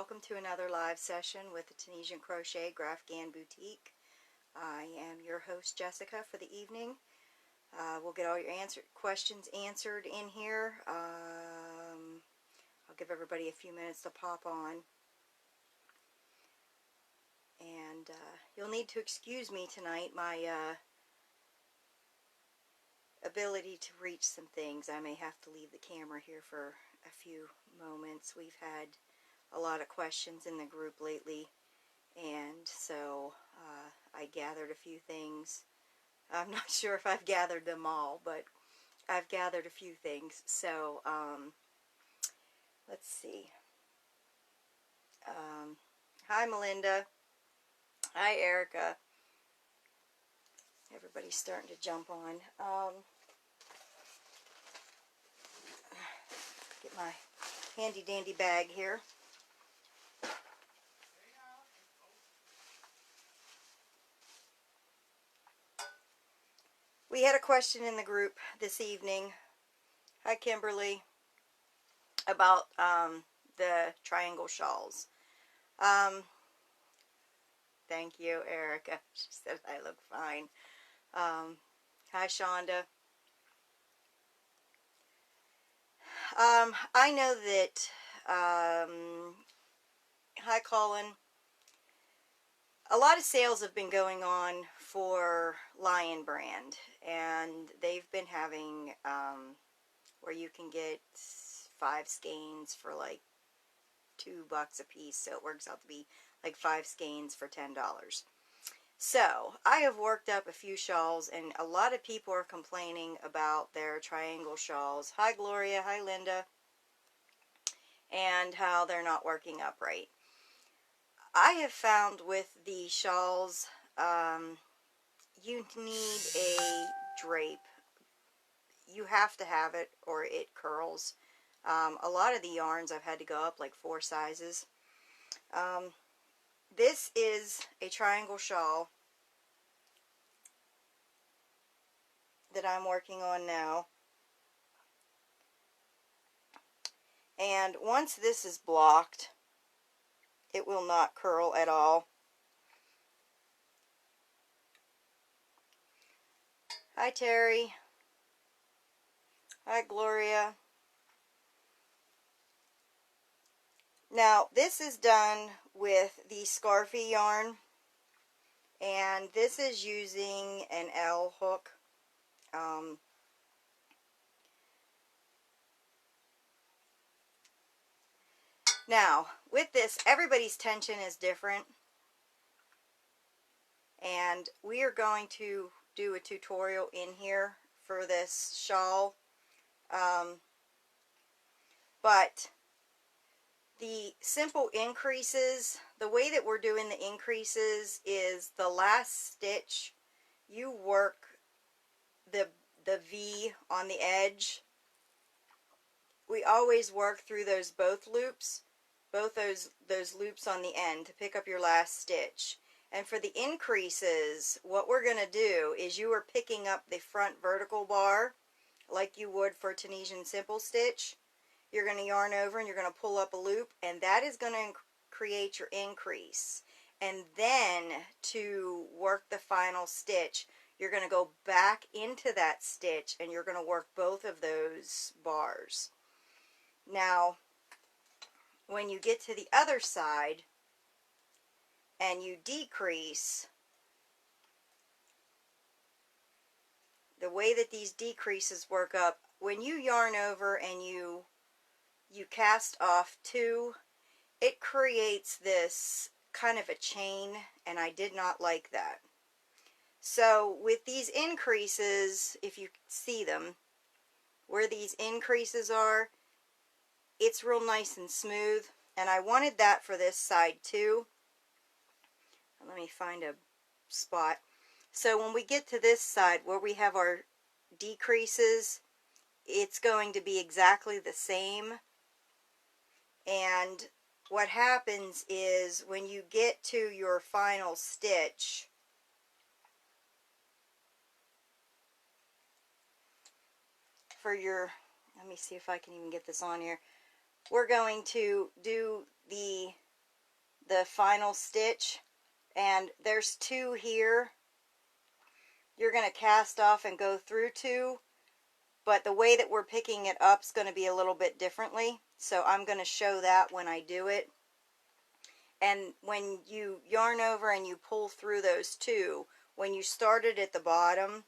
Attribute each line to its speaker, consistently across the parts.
Speaker 1: welcome to another live session with the Tunisian Crochet Graphghan Boutique. I am your host Jessica for the evening. We'll get all your questions answered in here. I'll give everybody a few minutes to pop on. And you'll need to excuse me tonight. My ability to reach some things. I may have to leave the camera here for a few moments. We've had a lot of questions in the group lately, and so I gathered a few things. I'm not sure if I've gathered them all, but I've gathered a few things. So let's see. Hi Melinda. Hi Erica. Everybody's starting to jump on. Get my handy dandy bag here. We had a question in the group this evening. Hi Kimberly. About the triangle shawls. Thank you, Erica. She said I look fine. Hi Shonda. I know that, hi Colin, a lot of sales have been going on for Lion Brand, and they've been having, where you can get 5 skeins for like $2 a piece, so it works out to be like 5 skeins for $10. So, I have worked up a few shawls, and a lot of people are complaining about their triangle shawls. Hi Gloria, hi Linda. And how they're not working upright. I have found with the shawls, you need a drape. You have to have it or it curls. A lot of the yarns I've had to go up like 4 sizes. This is a triangle shawl that I'm working on now. And once this is blocked, it will not curl at all. Hi Terry. Hi Gloria. Now this is done with the Scarfy yarn, and this is using an L hook. Now with this, everybody's tension is different, and we are going to do a tutorial in here for this shawl, but the simple increases, the way that we're doing the increases is the last stitch, you work the V on the edge. We always work through those both loops, both those loops on the end to pick up your last stitch. And for the increases, what we're going to do is you are picking up the front vertical bar like you would for Tunisian simple stitch. You're going to yarn over and you're going to pull up a loop, and that is going to create your increase. And then to work the final stitch, you're going to go back into that stitch and you're going to work both of those bars. Now, when you get to the other side and you decrease, the way that these decreases work up, when you yarn over and you cast off 2, it creates this kind of a chain, and I did not like that. So with these increases, if you see them, where these increases are, it's real nice and smooth, and I wanted that for this side too. Let me find a spot. So when we get to this side where we have our decreases, it's going to be exactly the same. And what happens is when you get to your final stitch, for your, let me see if I can even get this on here. We're going to do the the final stitch, and there's 2 here. You're going to cast off and go through 2, but the way that we're picking it up is going to be a little bit differently, so I'm going to show that when I do it. And when you yarn over and you pull through those 2, when you started at the bottom,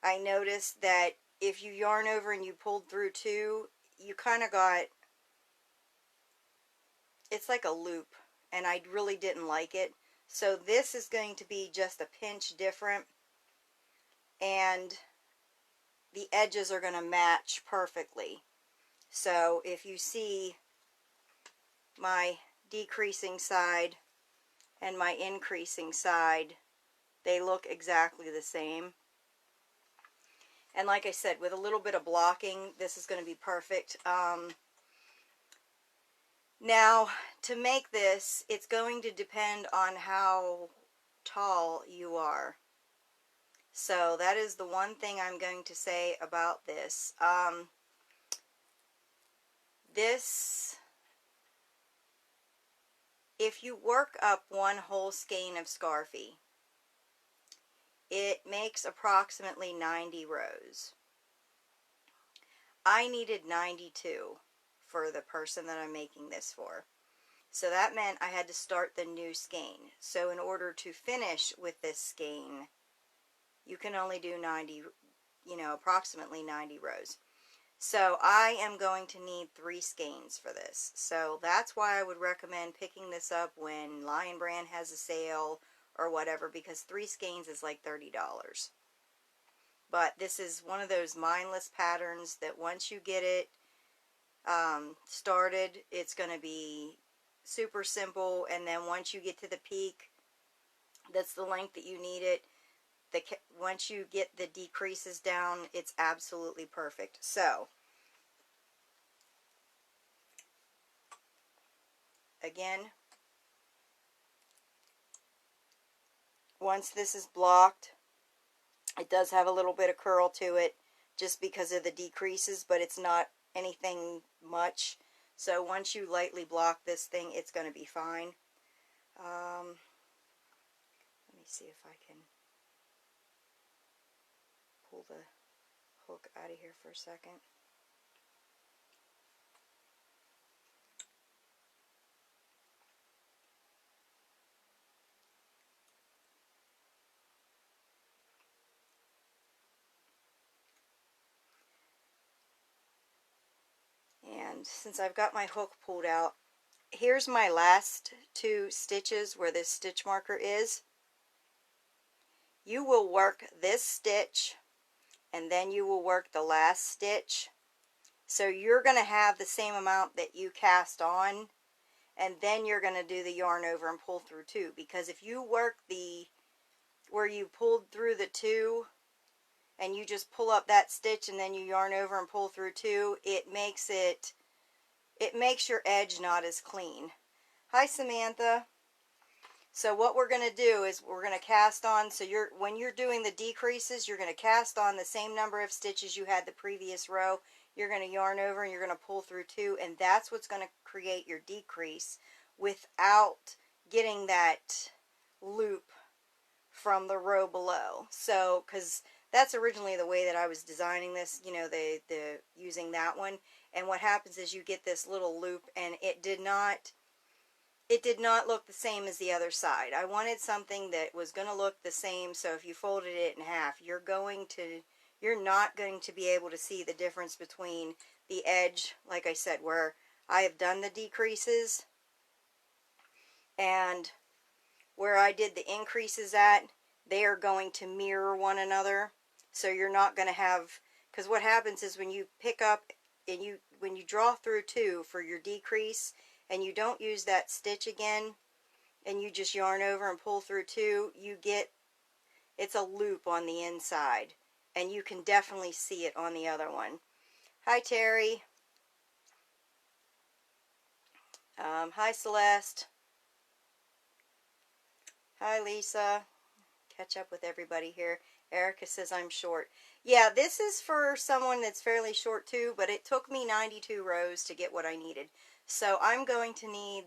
Speaker 1: I noticed that if you yarn over and you pulled through 2, you kind of got, it's like a loop, and I really didn't like it. So this is going to be just a pinch different, and the edges are going to match perfectly. So if you see my decreasing side and my increasing side, they look exactly the same. And like I said, with a little bit of blocking, this is going to be perfect. Now, to make this, it's going to depend on how tall you are. So that is the one thing I'm going to say about this. If you work up 1 whole skein of Scarfie, it makes approximately 90 rows. I needed 92 for the person that I'm making this for. So that meant I had to start the new skein. So in order to finish with this skein, you can only do 90, approximately 90 rows. So I am going to need 3 skeins for this. So that's why I would recommend picking this up when Lion Brand has a sale or whatever, because 3 skeins is like $30. But this is one of those mindless patterns that once you get it started, it's going to be super simple, and then once you get to the peak, that's the length that you need it. Once you get the decreases down, it's absolutely perfect. So again, once this is blocked, it does have a little bit of curl to it just because of the decreases, but it's not anything much. So once you lightly block this thing, it's going to be fine. Let me see if I can pull the hook out of here for a second. And since I've got my hook pulled out, here's my last 2 stitches where this stitch marker is. You will work this stitch, and then you will work the last stitch. So you're going to have the same amount that you cast on, and then you're going to do the yarn over and pull through 2. Because if you work where you pulled through the 2, and you just pull up that stitch and then you yarn over and pull through 2, it makes your edge not as clean. Hi, Samantha. So what we're going to do is we're going to cast on, so when you're doing the decreases, you're going to cast on the same number of stitches you had the previous row. You're going to yarn over and you're going to pull through 2, and that's what's going to create your decrease without getting that loop from the row below. So, because that's originally the way that I was designing this, the using that one. And what happens is you get this little loop, and it did not look the same as the other side. I wanted something that was going to look the same, so if you folded it in half, you're not going to be able to see the difference between the edge, like I said, where I have done the decreases and where I did the increases at. They are going to mirror one another. So you're not going to have, because what happens is when you pick up and when you draw through 2 for your decrease and you don't use that stitch again and you just yarn over and pull through 2, it's a loop on the inside, and you can definitely see it on the other one. Hi, Terry. Hi, Celeste. Hi, Lisa. Catch up with everybody here. Erica says I'm short. Yeah, this is for someone that's fairly short too, but it took me 92 rows to get what I needed. So I'm going to need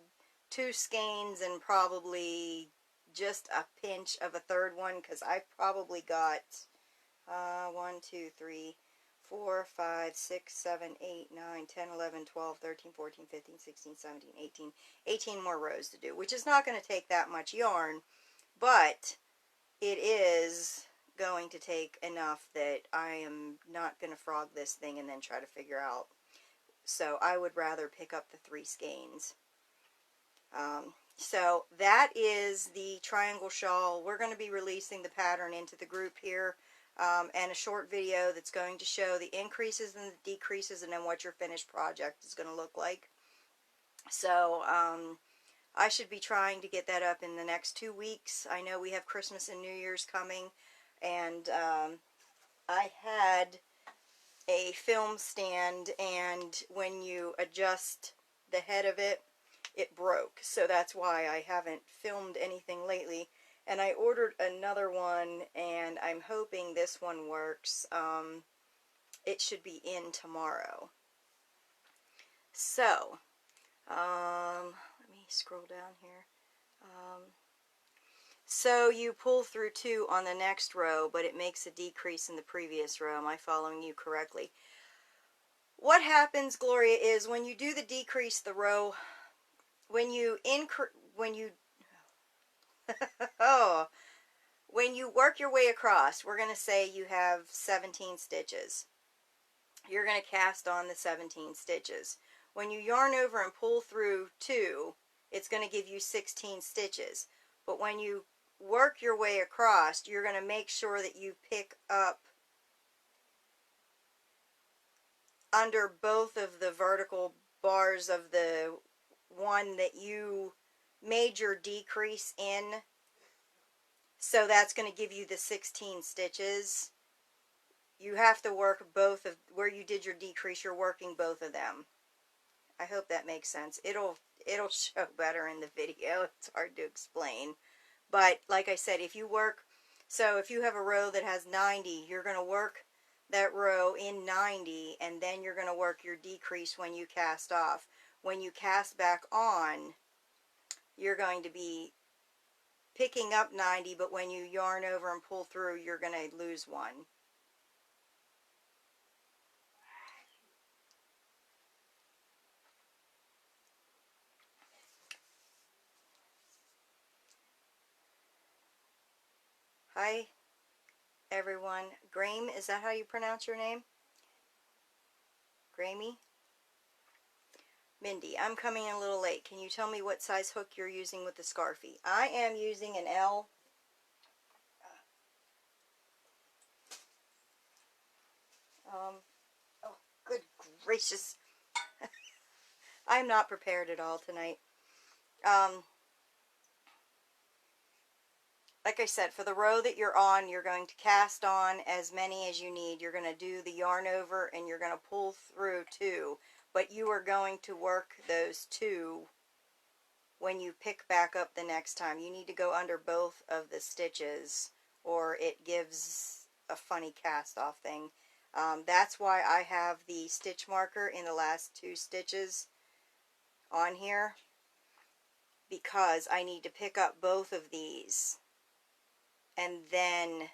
Speaker 1: 2 skeins and probably just a pinch of a third one, because I've probably got 1, 2, 3, 4, 5, 6, 7, 8, 9, 10, 11, 12, 13, 14, 15, 16, 17, 18, 18 more rows to do, which is not going to take that much yarn, but it is going to take enough that I am not going to frog this thing and then try to figure out. So I would rather pick up the 3 skeins. So that is the triangle shawl. We're going to be releasing the pattern into the group here, and a short video that's going to show the increases and the decreases, and then what your finished project is going to look like. So I should be trying to get that up in the next 2 weeks. I know we have Christmas and New Year's coming, and I had a film stand, and when you adjust the head of it, it broke. So that's why I haven't filmed anything lately. And I ordered another one, and I'm hoping this one works. It should be in tomorrow. So, let me scroll down here. So you pull through 2 on the next row, but it makes a decrease in the previous row. Am I following you correctly? What happens, Gloria, is when you do the decrease the row, when you oh, when you work your way across, we're going to say you have 17 stitches. You're going to cast on the 17 stitches. When you yarn over and pull through 2, it's going to give you 16 stitches. But when you work your way across, you're going to make sure that you pick up under both of the vertical bars of the one that you made your decrease in. So that's going to give you the 16 stitches. You have to work both of where you did your decrease, you're working both of them. I hope that makes sense. It'll show better in the video. It's hard to explain. But like I said, if you work, so if you have a row that has 90, you're going to work that row in 90, and then you're going to work your decrease when you cast off. When you cast back on, you're going to be picking up 90, but when you yarn over and pull through, you're going to lose 1. Hi, everyone. Graham, is that how you pronounce your name? Grammy? Mindy, I'm coming in a little late. Can you tell me what size hook you're using with the Scarfie? I am using an L. Oh, good gracious. I'm not prepared at all tonight. Like I said, for the row that you're on, you're going to cast on as many as you need. You're going to do the yarn over and you're going to pull through 2. But you are going to work those 2 when you pick back up the next time. You need to go under both of the stitches or it gives a funny cast off thing. That's why I have the stitch marker in the last 2 stitches on here, because I need to pick up both of these, and then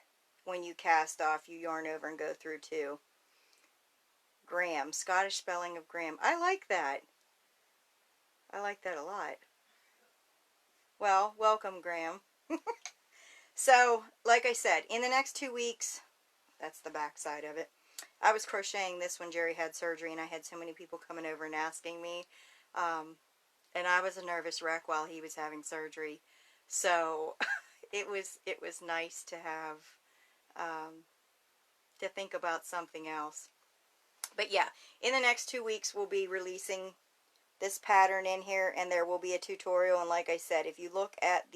Speaker 1: when you cast off, you yarn over and go through 2. Graham, Scottish spelling of Graham. I like that. I like that a lot. Well, welcome, Graham. So, like I said, in the next 2 weeks, that's the back side of it. I was crocheting this when Jerry had surgery, and I had so many people coming over and asking me. And I was a nervous wreck while he was having surgery. So it was nice to have, to think about something else. But yeah, in the next 2 weeks, we'll be releasing this pattern in here, and there will be a tutorial. And like I said, if you look at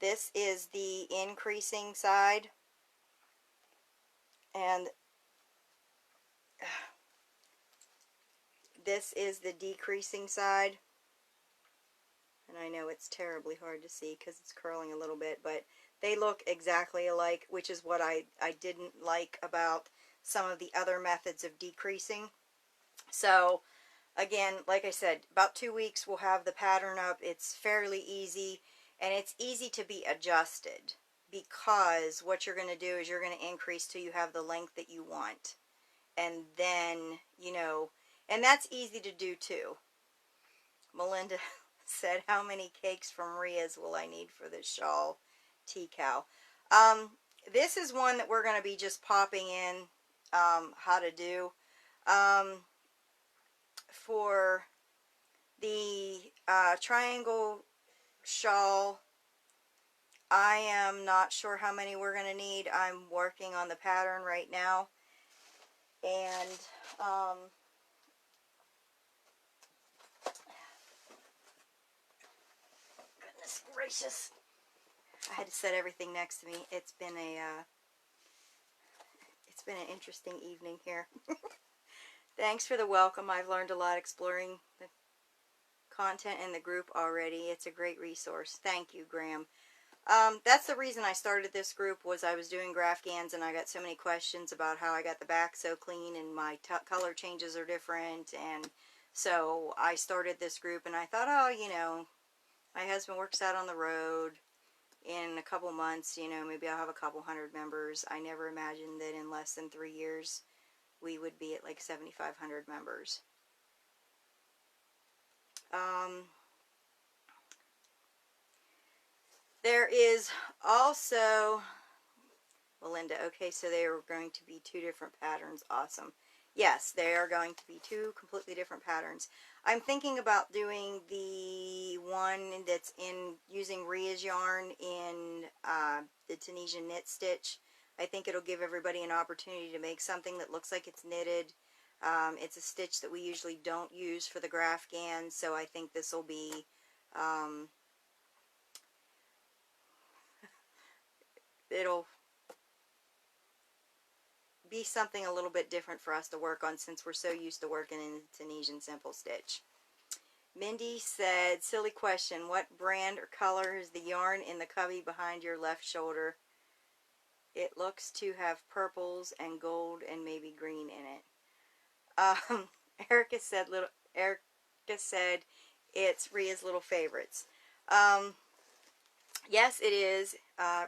Speaker 1: this is the increasing side, and this is the decreasing side. And I know it's terribly hard to see because it's curling a little bit, but they look exactly alike, which is what I didn't like about some of the other methods of decreasing. So again, like I said, about 2 weeks we'll have the pattern up. It's fairly easy, and it's easy to be adjusted, because what you're going to do is you're going to increase till you have the length that you want. And then, you know, and that's easy to do too. Melinda said, how many cakes from Ria's will I need for this shawl? T-cow. This is one that we're going to be just popping in how to do. For the triangle shawl, I am not sure how many we're going to need. I'm working on the pattern right now. And goodness gracious, I had to set everything next to me. It's been an interesting evening here. Thanks for the welcome. I've learned a lot exploring the content in the group already. It's a great resource. Thank you, Graham. That's the reason I started this group, was I was doing Graphghans and I got so many questions about how I got the back so clean and my color changes are different, and so I started this group, and I thought, oh, you know, my husband works out on the road. In a couple months, you know, maybe I'll have a couple hundred members. I never imagined that in less than 3 years we would be at like 7,500 members. There is also, Melinda, okay, so they are going to be 2 different patterns. Awesome. Yes, they are going to be 2 completely different patterns. I'm thinking about doing the one that's in using Ria's yarn in the Tunisian knit stitch. I think it'll give everybody an opportunity to make something that looks like it's knitted. It's a stitch that we usually don't use for the Graphghan, so I think this will be it'll be something a little bit different for us to work on, since we're so used to working in the Tunisian simple stitch. Mindy said, silly question, what brand or color is the yarn in the cubby behind your left shoulder? It looks to have purples and gold and maybe green in it. Erica said it's Ria's Little Favorites. Yes, it is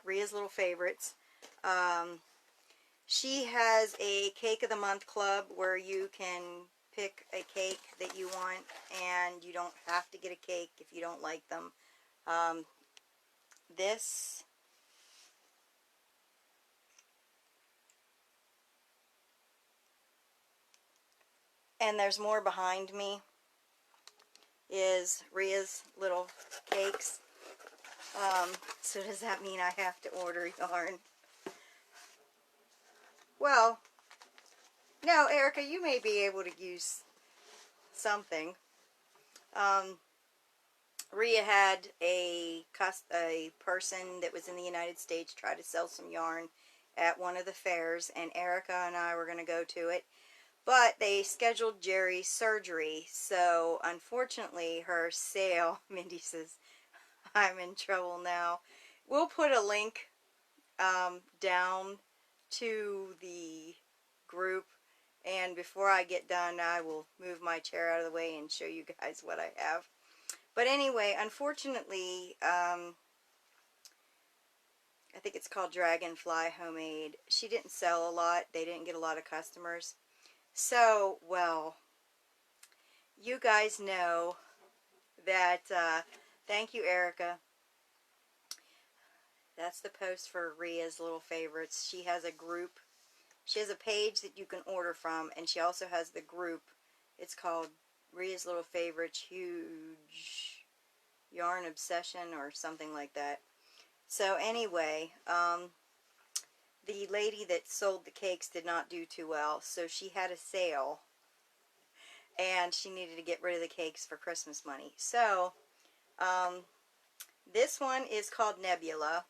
Speaker 1: Ria's Little Favorites. She has a Cake of the Month club where you can pick a cake that you want, and you don't have to get a cake if you don't like them. This and there's more behind me is Ria's Little Cakes. So does that mean I have to order yarn? Well, no, Erica, you may be able to use something. Ria had a person that was in the United States try to sell some yarn at one of the fairs, and Erica and I were going to go to it. But they scheduled Jerry's surgery, so unfortunately her sale, Mindy says, I'm in trouble now. We'll put a link down to the group, and before I get done I will move my chair out of the way and show you guys what I have. But anyway, unfortunately, I think it's called Dragonfly Homemade. She didn't sell a lot. They didn't get a lot of customers. So, well, you guys know that, thank you, Erica. That's the post for Ria's Little Favorites. She has a group. She has a page that you can order from, and she also has the group. It's called Ria's Little Favorites Huge Yarn Obsession or something like that. So anyway, the lady that sold the cakes did not do too well, so she had a sale, and she needed to get rid of the cakes for Christmas money. So, this one is called Nebula.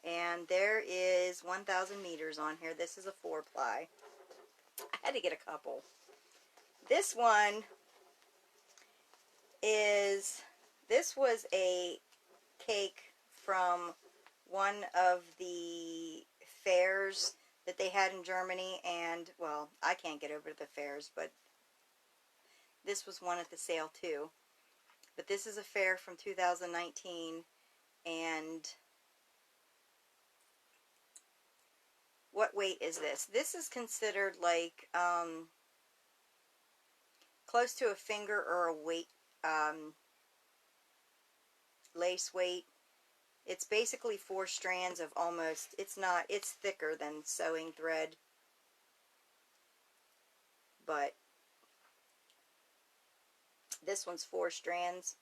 Speaker 1: And there is 1,000 meters on here. This is a 4-ply. I had to get a couple. This one is, this was a cake from one of the fairs that they had in Germany, and, well, I can't get over to the fairs, but this was one at the sale too. But this is a fair from 2019, and what weight is this? This is considered like close to a finger or a weight, lace weight. It's basically 4 strands of almost, it's thicker than sewing thread, but this one's 4 strands.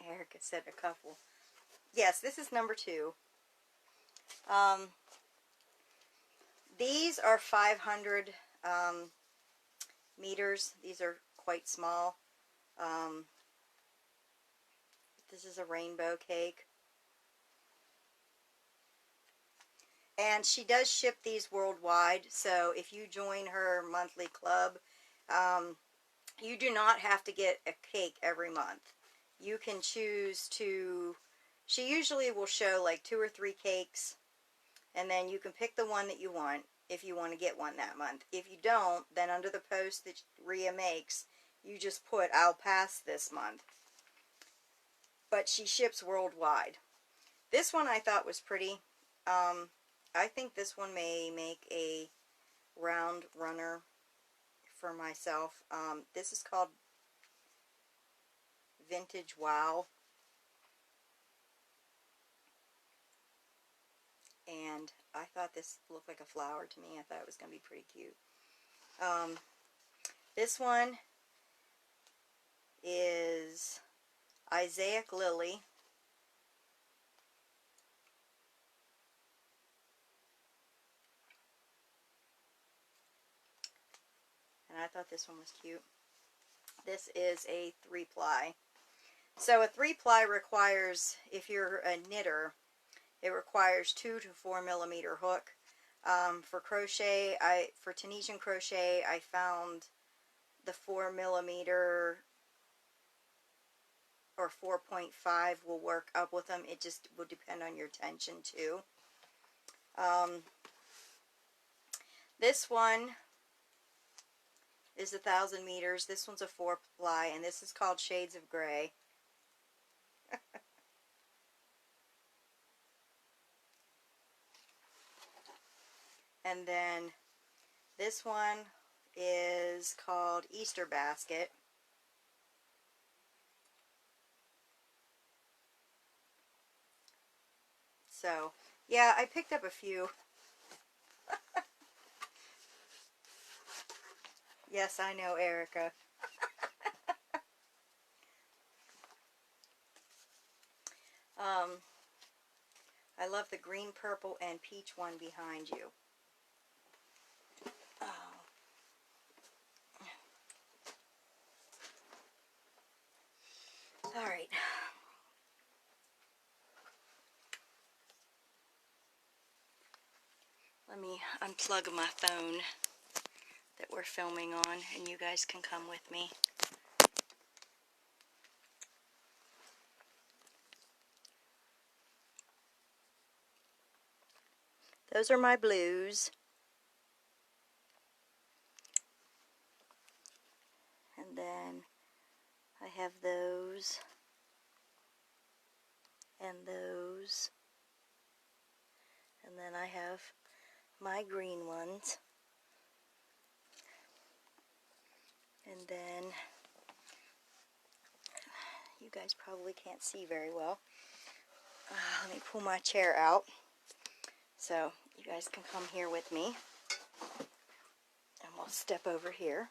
Speaker 1: Erica said a couple. Yes, this is number 2. These are 500 meters. These are quite small. This is a rainbow cake. And she does ship these worldwide, so if you join her monthly club, you do not have to get a cake every month. You can choose to, she usually will show like 2 or 3 cakes, and then you can pick the one that you want if you want to get one that month. If you don't, then under the post that Rhea makes, you just put, I'll pass this month. But she ships worldwide. This one I thought was pretty. I think this one may make a round runner for myself. This is called Vintage Wow. And I thought this looked like a flower to me. I thought it was going to be pretty cute. This one is Isaiah Lily. And I thought this one was cute. This is a 3-ply. So a 3-ply requires, if you're a knitter, it requires 2 to 4 millimeter hook. For crochet, for Tunisian crochet, I found the 4 millimeter or 4.5 will work up with them. It just will depend on your tension too. This one is 1,000 meters. This one's a 4-ply, and this is called Shades of Gray. And then this one is called Easter Basket. So, yeah, I picked up a few. Yes, I know, Erica. I love the green, purple, and peach one behind you. All right. Let me unplug my phone that we're filming on, and you guys can come with me. Those are my blues. And then I have those. And those. And then I have my green ones. And then, you guys probably can't see very well. Let me pull my chair out so you guys can come here with me. And we'll step over here.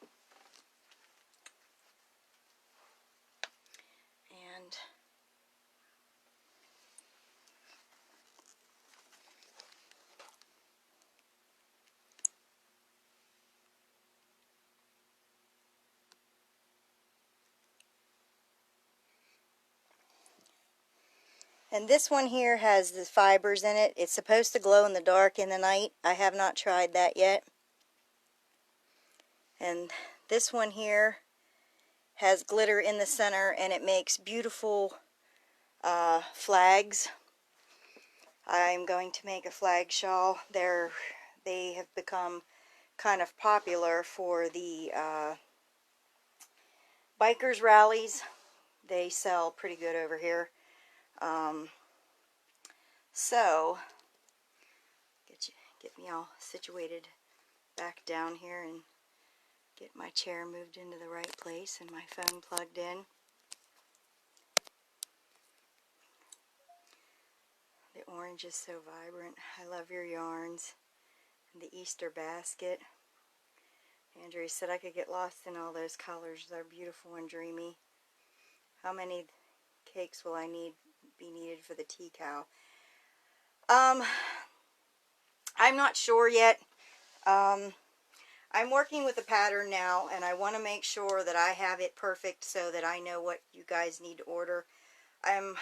Speaker 1: And this one here has the fibers in it. It's supposed to glow in the dark in the night. I have not tried that yet. And this one here has glitter in the center, and it makes beautiful flags. I'm going to make a flag shawl. They have become kind of popular for the bikers rallies. They sell pretty good over here. So get me all situated back down here and get my chair moved into the right place and my phone plugged in. The orange is so vibrant. I love your yarns. And the Easter basket. Andrea said I could get lost in all those colors. They're beautiful and dreamy. How many cakes will I be needed for the tea cow? I'm not sure yet. I'm working with the pattern now, and I want to make sure that I have it perfect so that I know what you guys need to order. I'm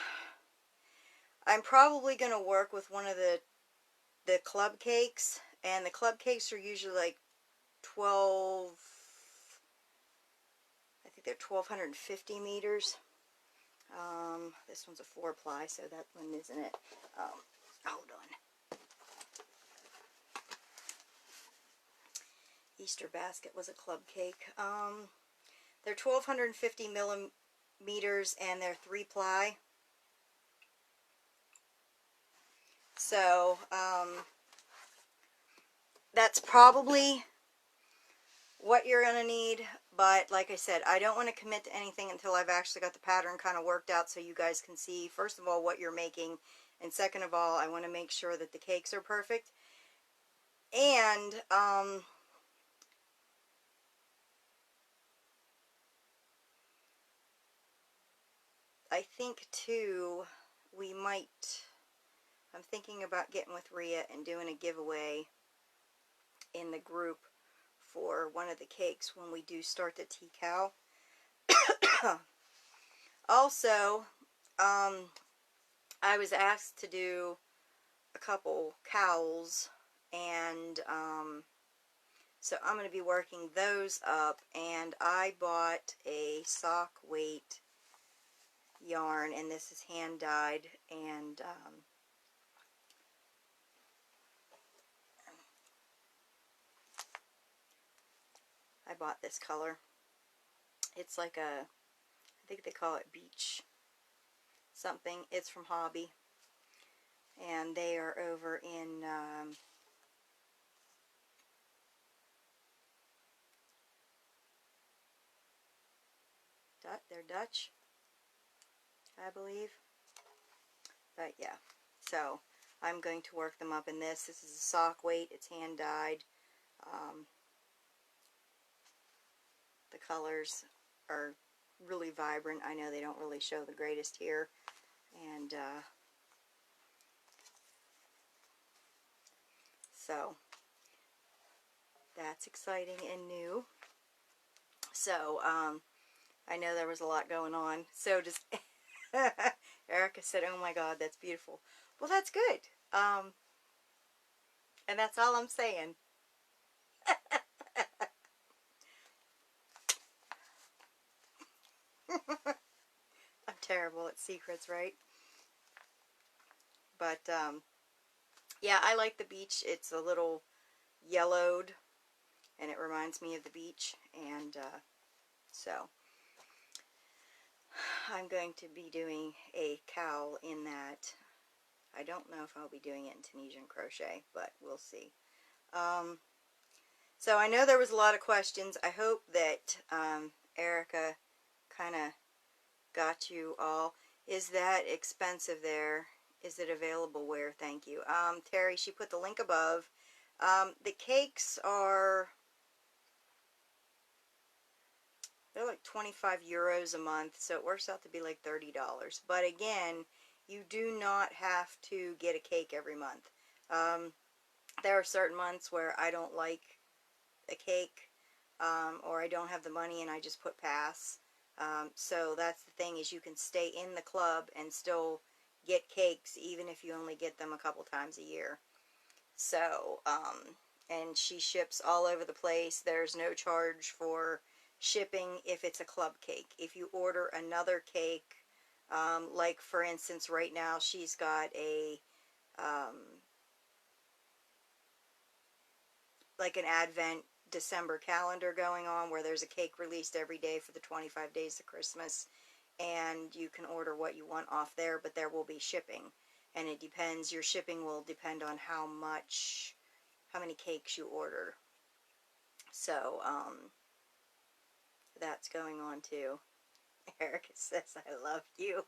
Speaker 1: probably going to work with one of the club cakes, and the club cakes are usually like 12, I think they're 1250 meters. This one's a 4-ply, so that one isn't it. Hold on. Easter basket was a club cake. They're 1250 millimeters, and they're 3-ply. So, that's probably what you're going to need, but like I said, I don't want to commit to anything until I've actually got the pattern kind of worked out so you guys can see, first of all, what you're making, and second of all, I want to make sure that the cakes are perfect. And, I think, too, I'm thinking about getting with Rhea and doing a giveaway in the group for one of the cakes when we do start the tea cow. Also, I was asked to do a couple cowls, and so I'm going to be working those up, and I bought a sock weight yarn, and this is hand dyed, and I bought this color. It's like I think they call it beach something. It's from Hobby, and they are over in they're Dutch, I believe. But yeah, so I'm going to work them up in this. This is a sock weight. It's hand dyed. The colors are really vibrant. I know they don't really show the greatest here, and so that's exciting and new. So I know there was a lot going on, so just Erica said, oh my god, that's beautiful. Well, that's good, and that's all I'm saying. I'm terrible at secrets, right? But yeah, I like the beach. It's a little yellowed, and it reminds me of the beach, and so I'm going to be doing a cowl in that. I don't know if I'll be doing it in Tunisian crochet, but we'll see. So I know there was a lot of questions. I hope that Erica kind of got you all. Is that expensive there? Is it available where? Thank you. Terry, she put the link above. The cakes are, they're like 25 euros a month, so it works out to be like $30. But again, you do not have to get a cake every month. There are certain months where I don't like a cake, or I don't have the money and I just put pass. So that's the thing, is you can stay in the club and still get cakes even if you only get them a couple times a year. So, and she ships all over the place. There's no charge for shipping if it's a club cake. If you order another cake Like for instance, right now she's got a like an Advent December calendar going on where there's a cake released every day for the 25 days of Christmas, and you can order what you want off there, but there will be shipping, and it depends, your shipping will depend on how many cakes you order. So that's going on too. Erica says I love you.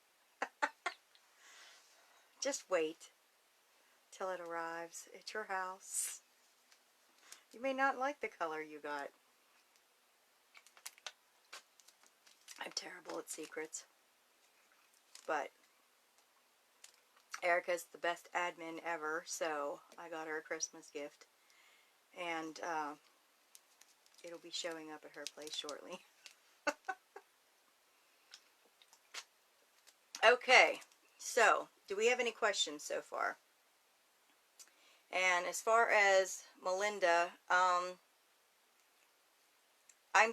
Speaker 1: Just wait till it arrives at your house. You may not like the color you got. I'm terrible at secrets. But Erica's the best admin ever, so I got her a Christmas gift. And it'll be showing up at her place shortly. Okay, so do we have any questions so far? And as far as Melinda, I'm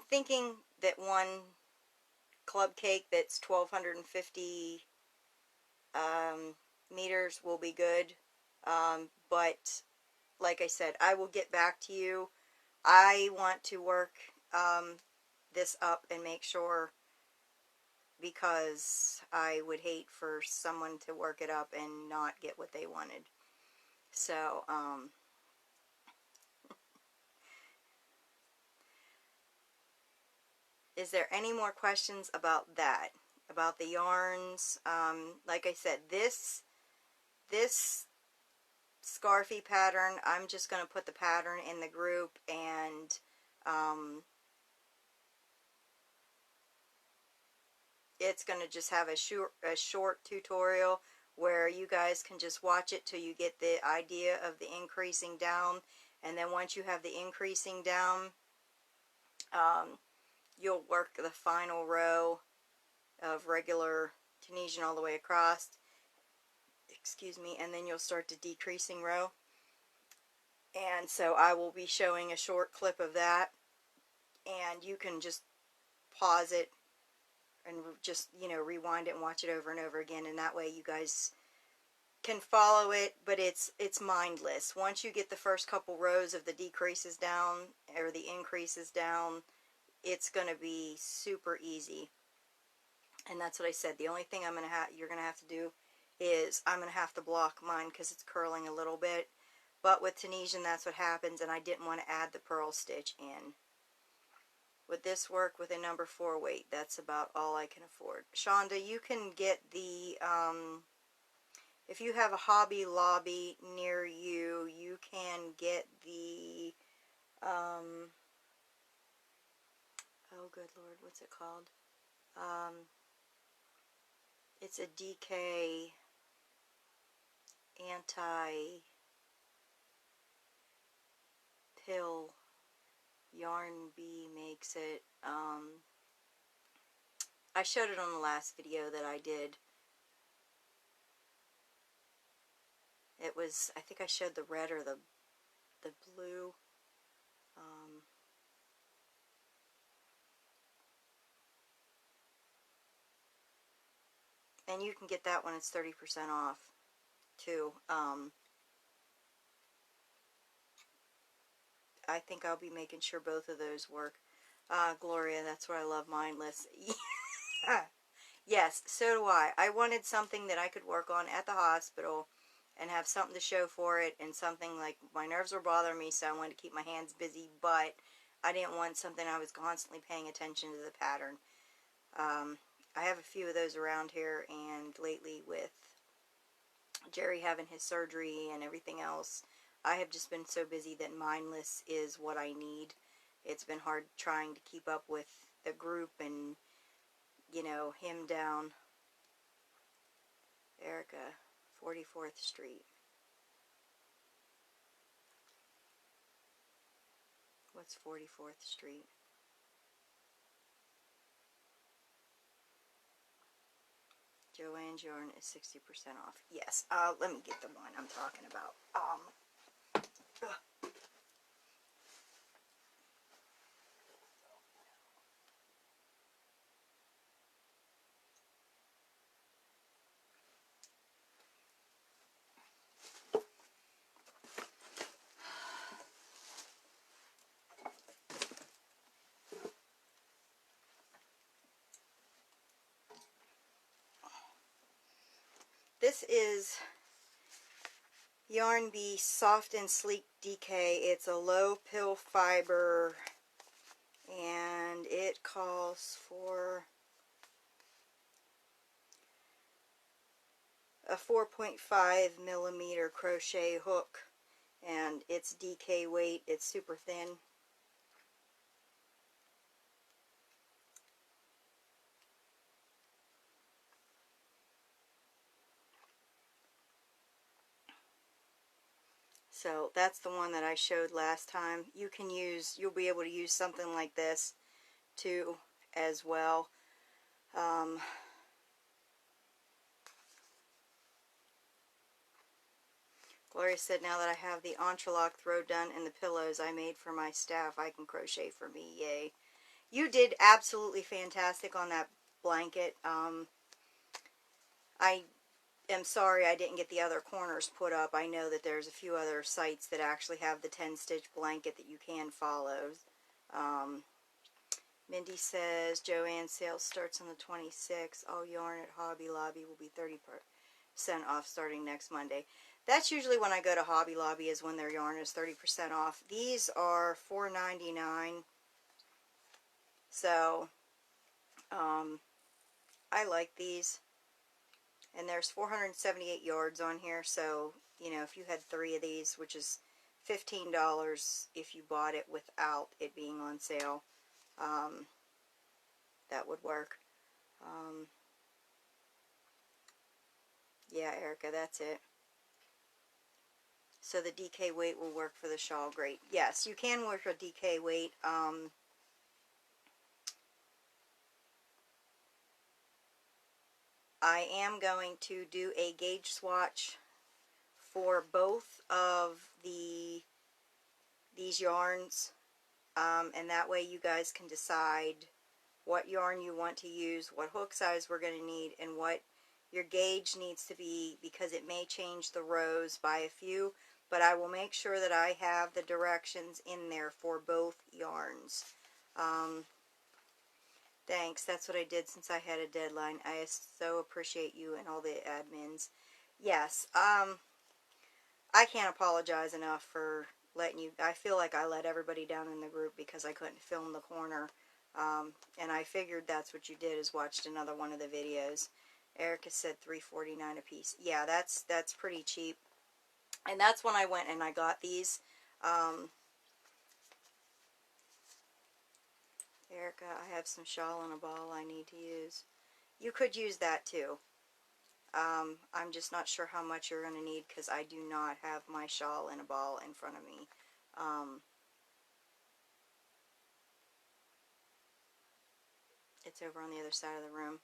Speaker 1: thinking that one club cake that's 1,250 meters will be good. But like I said, I will get back to you. I want to work this up and make sure, because I would hate for someone to work it up and not get what they wanted. So, is there any more questions about that? About the yarns? Like I said, this scarfy pattern, I'm just going to put the pattern in the group, and it's going to just have a short tutorial where you guys can just watch it till you get the idea of the increasing down, and then once you have the increasing down, you'll work the final row of regular Tunisian all the way across, excuse me, and then you'll start the decreasing row. And so I will be showing a short clip of that, and you can just pause it and just, you know, rewind it and watch it over and over again, and that way you guys can follow it, but it's mindless. Once you get the first couple rows of the decreases down or the increases down, it's going to be super easy. And that's what I said. The only thing you're going to have to do is I'm going to have to block mine because it's curling a little bit. But with Tunisian, that's what happens, and I didn't want to add the purl stitch in. Would this work with a number 4 weight? That's about all I can afford. Shonda, you can get the, if you have a Hobby Lobby near you, you can get the, oh good Lord, what's it called? It's a DK anti-pill. Yarn Bee makes it. I showed it on the last video that I did. It was, I think I showed the red or the blue. And you can get that when it's 30% off too. I think I'll be making sure both of those work. Gloria, that's what I love, mindless. Yes, so do I. I wanted something that I could work on at the hospital and have something to show for it, and something like, my nerves were bothering me, so I wanted to keep my hands busy, but I didn't want something I was constantly paying attention to the pattern. I have a few of those around here, and lately with Jerry having his surgery and everything else, I have just been so busy that mindless is what I need. It's been hard trying to keep up with the group and, you know, him down. Erica, 44th Street. What's 44th Street? Joanne's yarn is 60% off. Yes, let me get the one I'm talking about. This is Yarn Bee Soft and Sleek DK. It's a low pill fiber, and it calls for a 4.5 millimeter crochet hook, and it's DK weight. It's super thin. So that's the one that I showed last time. You'll be able to use something like this too as well. Gloria said, now that I have the entrelac throw done and the pillows I made for my staff, I can crochet for me. Yay. You did absolutely fantastic on that blanket. I am sorry I didn't get the other corners put up. I know that there's a few other sites that actually have the 10-stitch blanket that you can follow. Mindy says, Joanne's sale starts on the 26th. All yarn at Hobby Lobby will be 30% off starting next Monday. That's usually when I go to Hobby Lobby, is when their yarn is 30% off. These are $4.99. So, I like these. And there's 478 yards on here, so, you know, if you had 3 of these, which is $15 if you bought it without it being on sale, that would work. Yeah, Erica, that's it. So the DK weight will work for the shawl. Great. Yes, you can work a DK weight. I am going to do a gauge swatch for both of these yarns, and that way you guys can decide what yarn you want to use, what hook size we're going to need, and what your gauge needs to be, because it may change the rows by a few, but I will make sure that I have the directions in there for both yarns. Thanks, that's what I did since I had a deadline. I so appreciate you and all the admins. Yes, I can't apologize enough for letting you, I feel like I let everybody down in the group because I couldn't film the corner, and I figured that's what you did, is watched another one of the videos. Erica said $3.49 a piece. Yeah, that's pretty cheap, and that's when I went and I got these. Erica, I have some shawl and a ball I need to use. You could use that too. I'm just not sure how much you're going to need, because I do not have my shawl and a ball in front of me. It's over on the other side of the room.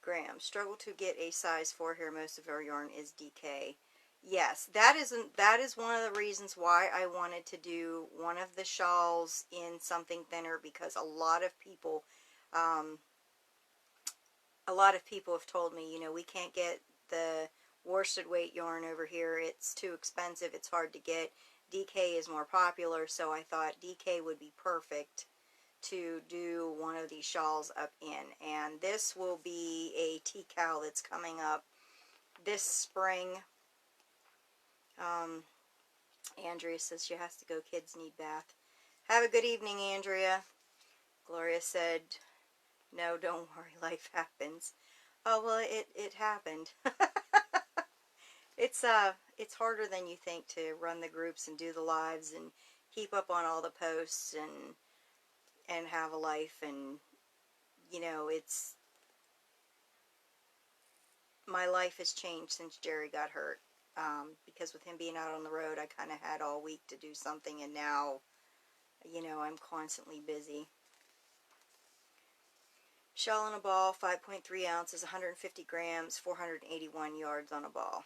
Speaker 1: Graham, struggle to get a size 4 here. Most of our yarn is DK. Yes, that is one of the reasons why I wanted to do one of the shawls in something thinner, because a lot of people have told me, you know, we can't get the worsted weight yarn over here. It's too expensive. It's hard to get. DK is more popular, so I thought DK would be perfect to do one of these shawls up in. And this will be a tea cowl that's coming up this spring. Andrea says she has to go. Kids need bath. Have a good evening, Andrea. Gloria said, no, don't worry, life happens. Oh, well, it happened. It's harder than you think to run the groups and do the lives and keep up on all the posts and have a life, and, you know, my life has changed since Jerry got hurt, because with him being out on the road, I kind of had all week to do something, and now, you know, I'm constantly busy. Shawl on a ball, 5.3 ounces, 150 grams, 481 yards on a ball.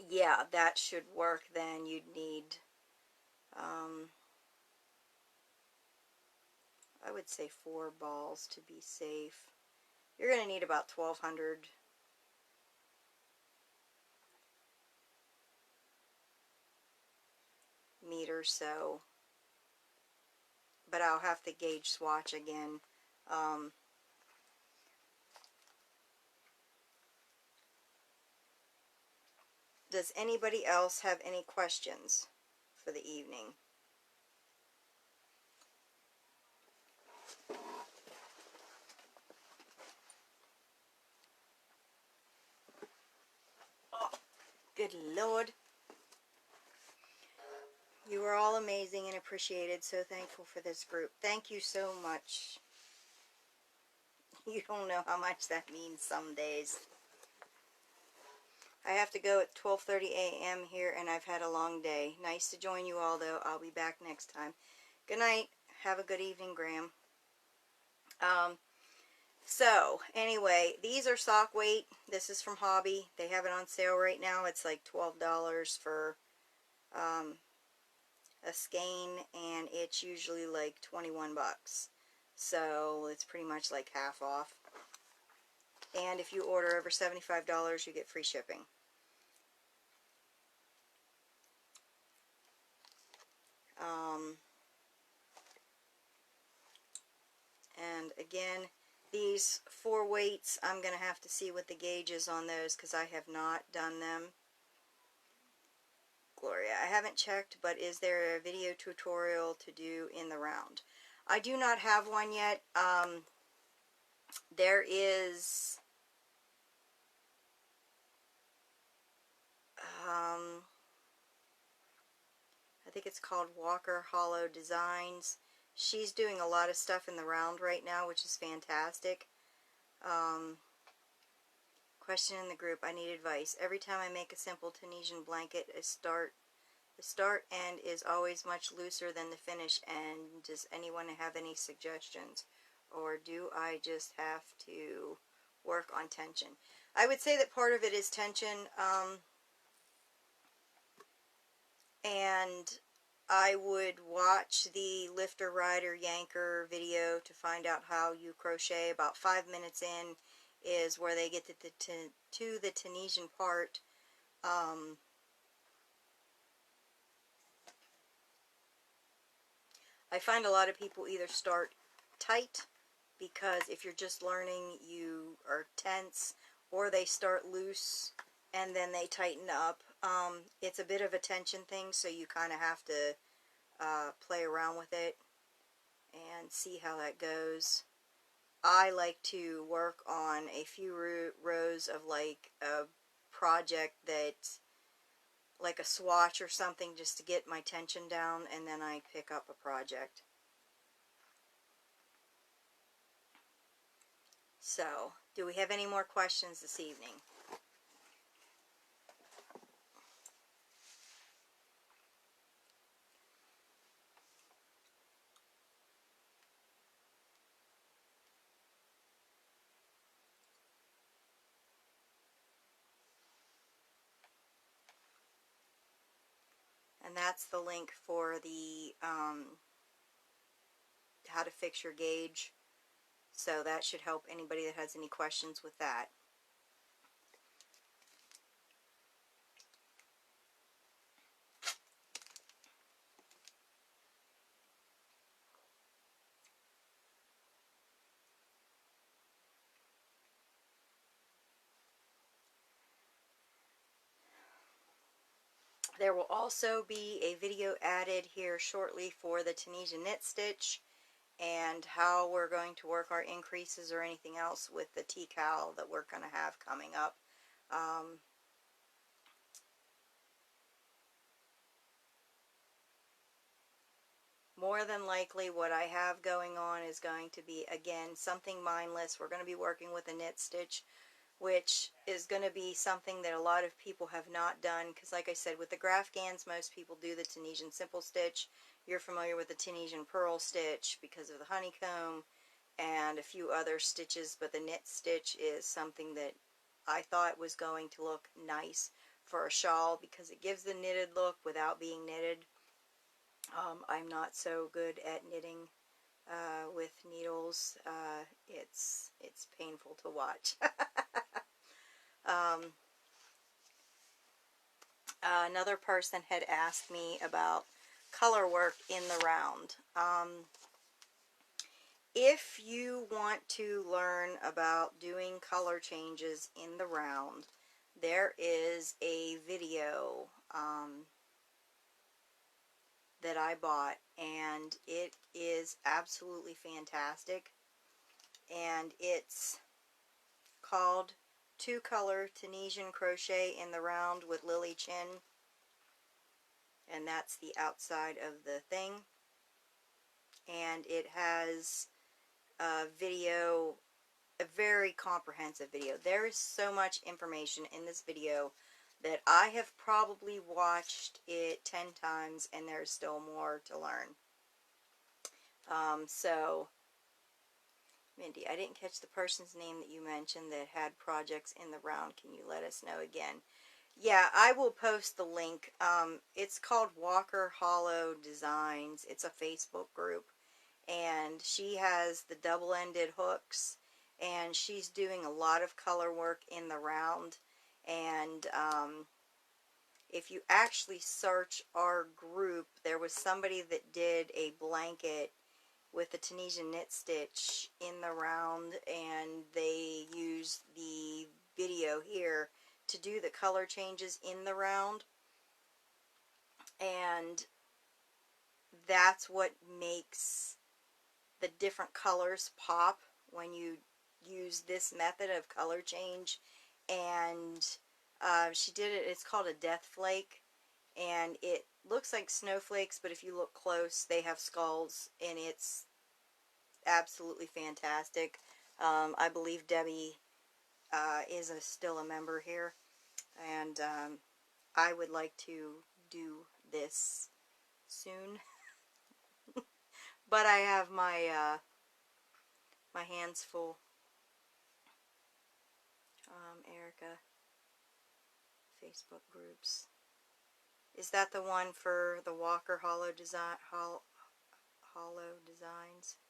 Speaker 1: Yeah, that should work. Then you'd need, I would say 4 balls to be safe. You're going to need about 1,200 meters, so, but I'll have to gauge swatch again. Does anybody else have any questions for the evening? Oh, good Lord. You are all amazing and appreciated. So thankful for this group. Thank you so much. You don't know how much that means some days. I have to go at 12:30 a.m. here, and I've had a long day. Nice to join you all, though. I'll be back next time. Good night. Have a good evening, Graham. So, anyway, these are sock weight. This is from Hobby. They have it on sale right now. It's like $12 for a skein, and it's usually like 21 bucks. So, it's pretty much like half off. And if you order over $75, you get free shipping. And again, these 4 weights, I'm going to have to see what the gauge is on those because I have not done them. Gloria, I haven't checked, but is there a video tutorial to do in the round? I do not have one yet. There is... I think it's called Walker Hollow Designs. She's doing a lot of stuff in the round right now, which is fantastic. Question in the group, I need advice. Every time I make a simple Tunisian blanket, the start end is always much looser than the finish end. Does anyone have any suggestions? Or do I just have to work on tension? I would say that part of it is tension. And I would watch the lifter, rider, yanker video to find out how you crochet. About 5 minutes in is where they get to the Tunisian part. I find a lot of people either start tight, because if you're just learning you are tense, or they start loose and then they tighten up. It's a bit of a tension thing, so you kind of have to play around with it and see how that goes. I like to work on a few rows of like a project that, like a swatch or something, just to get my tension down, and then I pick up a project. So, do we have any more questions this evening? And that's the link for the how to fix your gauge. So that should help anybody that has any questions with that. There will also be a video added here shortly for the Tunisian knit stitch and how we're going to work our increases or anything else with the T-cowl that we're going to have coming up. More than likely what I have going on is going to be, again, something mindless. We're going to be working with a knit stitch, which is going to be something that a lot of people have not done, because like I said, with the Graphghans, most people do the Tunisian simple stitch. You're familiar with the Tunisian purl stitch because of the honeycomb and a few other stitches, but the knit stitch is something that I thought was going to look nice for a shawl because it gives the knitted look without being knitted. I'm not so good at knitting with needles. It's painful to watch. Another person had asked me about color work in the round. If you want to learn about doing color changes in the round, there is a video that I bought, and it is absolutely fantastic, and it's called Two Color Tunisian Crochet in the Round with Lily Chin, and that's the outside of the thing, and it has a video, a very comprehensive video. There is so much information in this video that I have probably watched it 10 times, and there's still more to learn. So, Mindy, I didn't catch the person's name that you mentioned that had projects in the round. Can you let us know again? Yeah, I will post the link. It's called Walker Hollow Designs. It's a Facebook group, and she has the double-ended hooks, and she's doing a lot of color work in the round. And if you actually search our group, there was somebody that did a blanket with a Tunisian knit stitch in the round, and they used the video here to do the color changes in the round, and that's what makes the different colors pop when you use this method of color change. And she did it, it's called a death flake, and it looks like snowflakes, but if you look close, they have skulls, and it's absolutely fantastic. I believe Debbie is still a member here, and I would like to do this soon, but I have my my hands full. Erica, Facebook groups. Is that the one for the Walker Hollow Designs,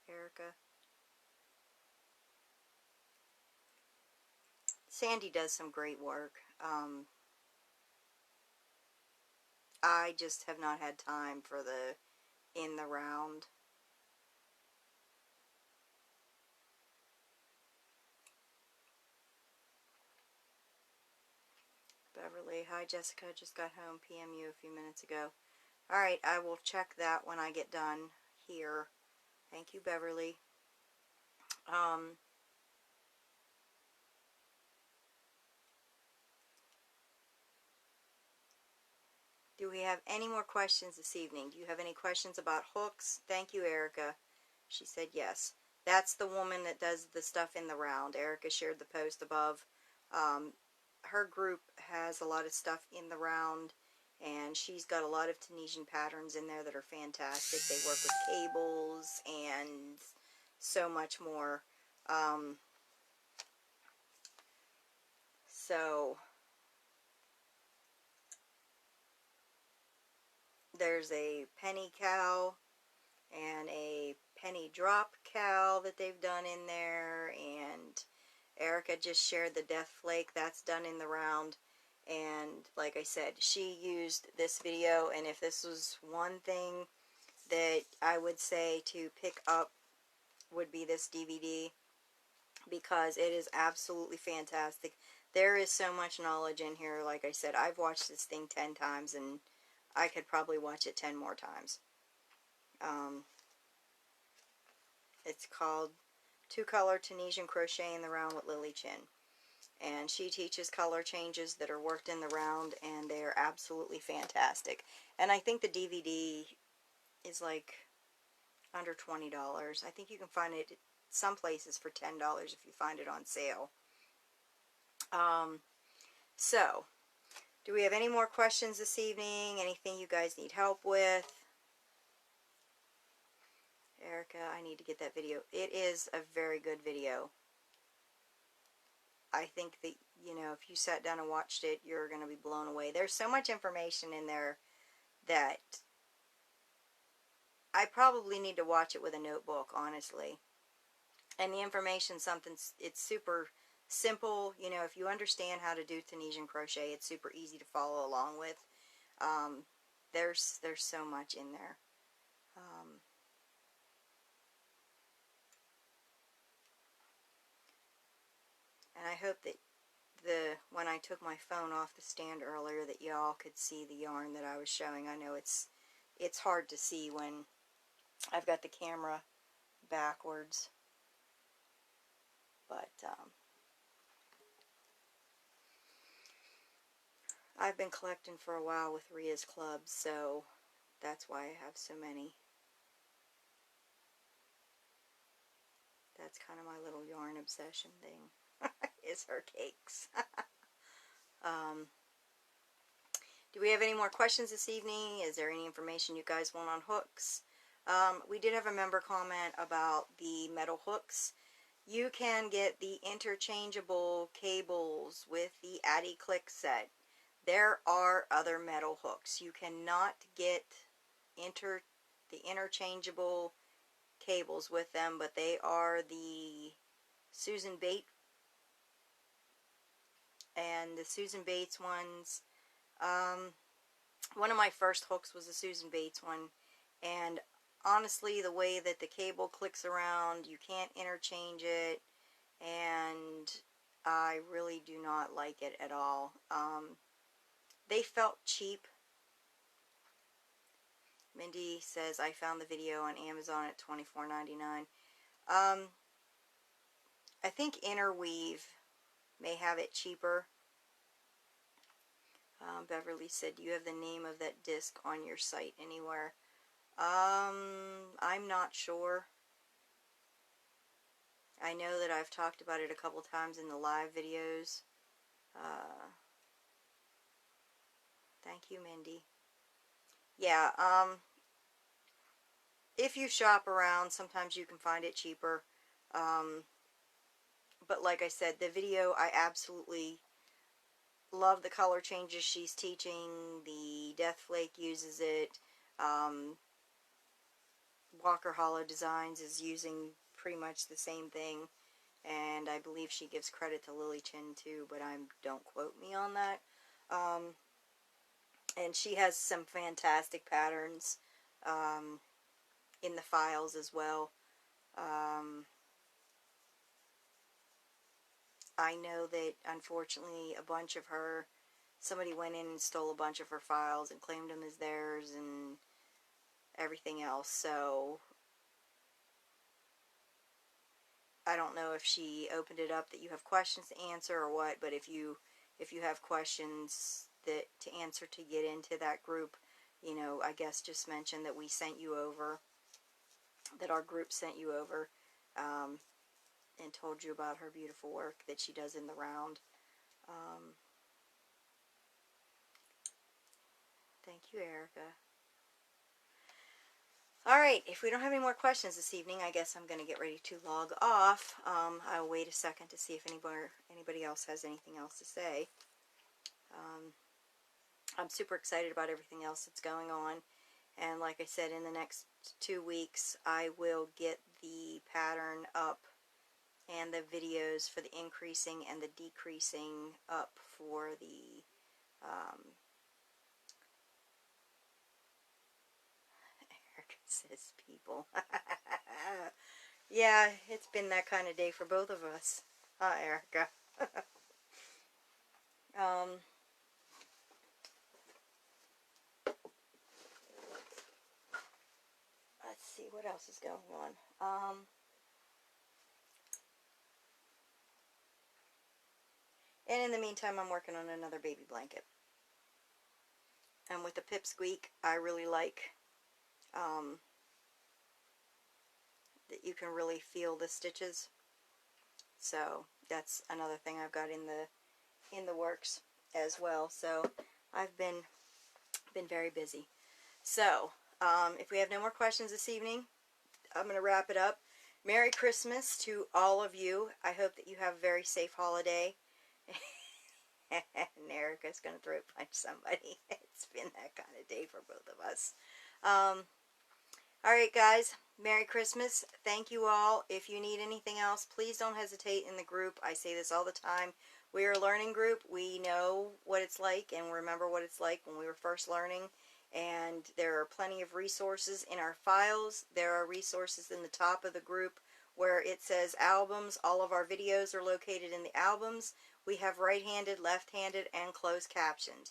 Speaker 1: Erica? Sandy does some great work. I just have not had time for the in the round. Beverly, hi Jessica, just got home, PM you a few minutes ago. Alright, I will check that when I get done here. Thank you, Beverly. Do we have any more questions this evening? Do you have any questions about hooks? Thank you, Erica. She said yes. That's the woman that does the stuff in the round. Erica shared the post above. Her group has a lot of stuff in the round, and she's got a lot of Tunisian patterns in there that are fantastic. They work with cables and so much more. So there's a penny cow and a penny drop cow that they've done in there, and Erica just shared the death flake. That's done in the round. And like I said, she used this video, and if this was one thing that I would say to pick up would be this DVD, because it is absolutely fantastic. There is so much knowledge in here. Like I said, I've watched this thing 10 times, and I could probably watch it 10 more times. It's called Two Color Tunisian Crochet in the Round with Lily Chin. And she teaches color changes that are worked in the round, and they are absolutely fantastic. And I think the DVD is like under $20. I think you can find it some places for $10 if you find it on sale. So, do we have any more questions this evening? Anything you guys need help with? Erica, I need to get that video. It is a very good video. I think that, you know, if you sat down and watched it, you're going to be blown away. There's so much information in there that I probably need to watch it with a notebook, honestly. And the information, it's super simple. You know, if you understand how to do Tunisian crochet, it's super easy to follow along with. There's so much in there. And I hope that when I took my phone off the stand earlier that y'all could see the yarn that I was showing. I know it's hard to see when I've got the camera backwards, but I've been collecting for a while with Ria's Club, so that's why I have so many. That's kind of my little yarn obsession thing, is her cakes. Do we have any more questions this evening? Is there any information you guys want on hooks? We did have a member comment about the metal hooks. You can get the interchangeable cables with the Addy Click set. There are other metal hooks. You cannot get the interchangeable cables with them, but they are the Susan Bates, and the Susan Bates ones. One of my first hooks was a Susan Bates one, and honestly, the way that the cable clicks around, you can't interchange it, and I really do not like it at all. They felt cheap. Mindy says, I found the video on Amazon at $24.99. I think Interweave may have it cheaper. Beverly said, do you have the name of that disc on your site anywhere? I'm not sure. I know that I've talked about it a couple times in the live videos. Thank you, Mindy. Yeah, if you shop around, sometimes you can find it cheaper. But like I said, the video, I absolutely love the color changes she's teaching. The Death Flake uses it. Walker Hollow Designs is using pretty much the same thing. And I believe she gives credit to Lily Chin too, but don't quote me on that. And she has some fantastic patterns in the files as well. I know that unfortunately somebody went in and stole a bunch of her files and claimed them as theirs and everything else, so I don't know if she opened it up that you have questions to answer or what, but if you have questions to answer to get into that group, you know, I guess just mention that we sent you over, that our group sent you over, and told you about her beautiful work that she does in the round. Thank you, Erica. Alright, if we don't have any more questions this evening, I guess I'm going to get ready to log off. I'll wait a second to see if anybody else has anything else to say. I'm super excited about everything else that's going on. And like I said, in the next 2 weeks, I will get the pattern up and the videos for the increasing and the decreasing up for the Erica says people. Yeah, it's been that kind of day for both of us. Huh, Erica? Let's see what else is going on. And in the meantime, I'm working on another baby blanket. And with the pipsqueak, I really like that you can really feel the stitches. So that's another thing I've got in the works as well. So I've been very busy. So if we have no more questions this evening, I'm going to wrap it up. Merry Christmas to all of you. I hope that you have a very safe holiday. And Erica's going to throat punch somebody. It's been that kind of day for both of us. Alright guys, Merry Christmas. Thank you all. If you need anything else, please don't hesitate in the group. I say this all the time. We are a learning group. We know what it's like and remember what it's like when we were first learning. And there are plenty of resources in our files. There are resources in the top of the group where it says albums. All of our videos are located in the albums. We have right-handed, left-handed, and closed captioned.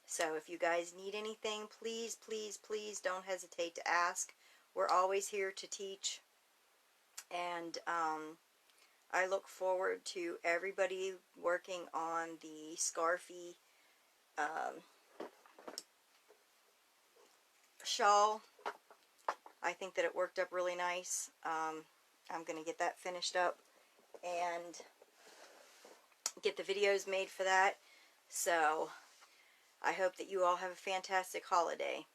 Speaker 1: So if you guys need anything, please, please, please don't hesitate to ask. We're always here to teach. And I look forward to everybody working on the Scarfy shawl. I think that it worked up really nice. I'm going to get that finished up and get the videos made for that. So I hope that you all have a fantastic holiday.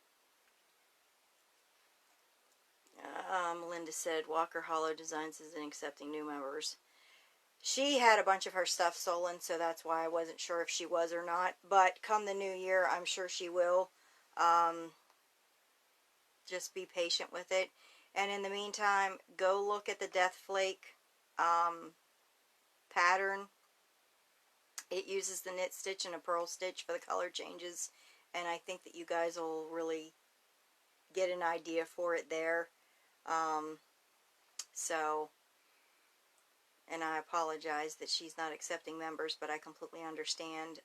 Speaker 1: Melinda said Walker Hollow Designs isn't accepting new members. She had a bunch of her stuff stolen, so that's why I wasn't sure if she was or not. But come the new year, I'm sure she will. Just be patient with it. And in the meantime, go look at the Death Flake pattern. It uses the knit stitch and a purl stitch for the color changes. And I think that you guys will really get an idea for it there. And I apologize that she's not accepting members, but I completely understand.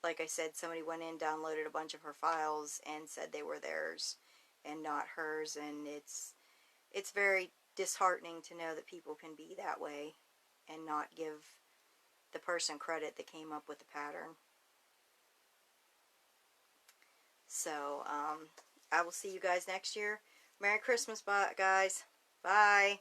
Speaker 1: Like I said, somebody went in, downloaded a bunch of her files, and said they were theirs and not hers, and it's very disheartening to know that people can be that way and not give the person credit that came up with the pattern. So, I will see you guys next year. Merry Christmas, guys. Bye.